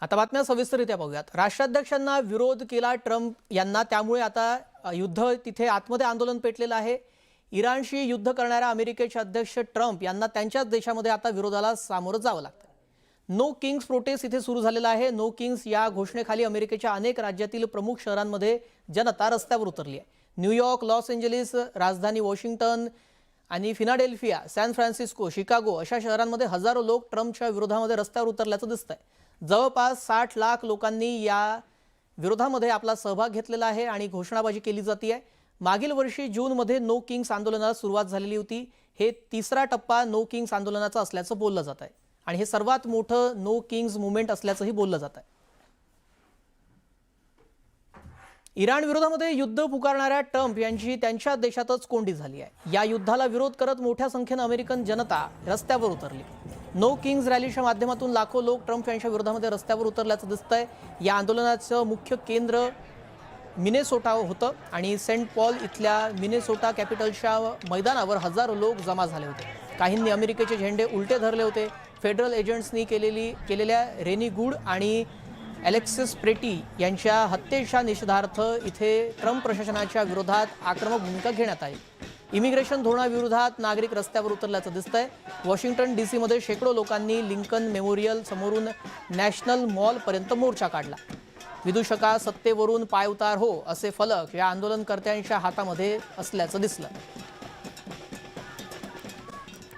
आता बातम्या सविस्तररित्या पाहूयात। राष्ट्राध्यक्षांना विरोध केला ट्रम्प यांना, त्यामुळे आता युद्ध तिथे आतमध्ये आंदोलन पेटलेलं आहे। इराणशी युद्ध करणाऱ्या अमेरिकेचे अध्यक्ष ट्रम्प यांना त्यांच्याच देशामध्ये आता विरोधाला सामोरं जावं लागतं। नो किंग्स प्रोटेस्ट इथे सुरू झालेला आहे। नो किंग्स या घोषणेखाली अमेरिकेच्या अनेक राज्यातील प्रमुख शहरांमध्ये जनता रस्त्यावर उतरली आहे। न्यूयॉर्क, लॉस एंजेलिस, राजधानी वॉशिंग्टन आणि फिलाडेल्फिया, सॅन फ्रान्सिस्को, शिकागो अशा शहरांमध्ये हजारो लोक ट्रम्पच्या विरोधामध्ये रस्त्यावर उतरल्याचं दिसतंय। जवळपास 60 लाख लोकांनी या विरोधामध्ये आपला सहभाग घेतलेला आहे आणि घोषणाबाजी केली जाते आहे। मागील वर्षी जूनमध्ये नो किंग्स आंदोलनाला सुरुवात झालेली होती। हे तिसरा टप्पा नो किंग्स आंदोलनाचा असल्याचं बोललं जात आहे आणि हे सर्वात मोठं नो किंग्स मूव्हमेंट असल्याचंही बोललं जात आहे। इराण विरोधामध्ये युद्ध पुकारणाऱ्या ट्रम्प यांची त्यांच्या देशातच कोंडी झाली आहे। या युद्धाला विरोध करत मोठ्या संख्येने अमेरिकन जनता रस्त्यावर उतरली। नो किंग्स रॅलीच्या माध्यमातून लाखो लोक ट्रम्प यांच्या विरोधामध्ये रस्त्यावर उतरल्याचं दिसतंय। या आंदोलनाचं मुख्य केंद्र मिनेसोटा होतं आणि सेंट पॉल इथल्या मिनेसोटा कॅपिटलच्या मैदानावर हजारो लोक जमा झाले होते। काहींनी अमेरिकेचे झेंडे उलटे धरले होते। फेडरल एजंट्सनी केलेल्या रेनी गुड आणि अलेक्सिस प्रेटी यांच्या हत्येच्या निषेधार्थ इथे ट्रम्प प्रशासनाच्या विरोधात आक्रमक भूमिका घेण्यात आली। इमिग्रेशन धोरणाविरोधात नागरिक रस्त्यावर उतरल्याचं दिसतंय। वॉशिंग्टन डीसी मध्ये शेकडो लोकांनी लिंकन मेमोरियल समोरून नॅशनल मॉल पर्यंत मोर्चा काढला। विदूषका सत्तेवरून पायउतार हो असे फलक या आंदोलनकर्त्यांच्या हातामध्ये असल्याचं दिसलं।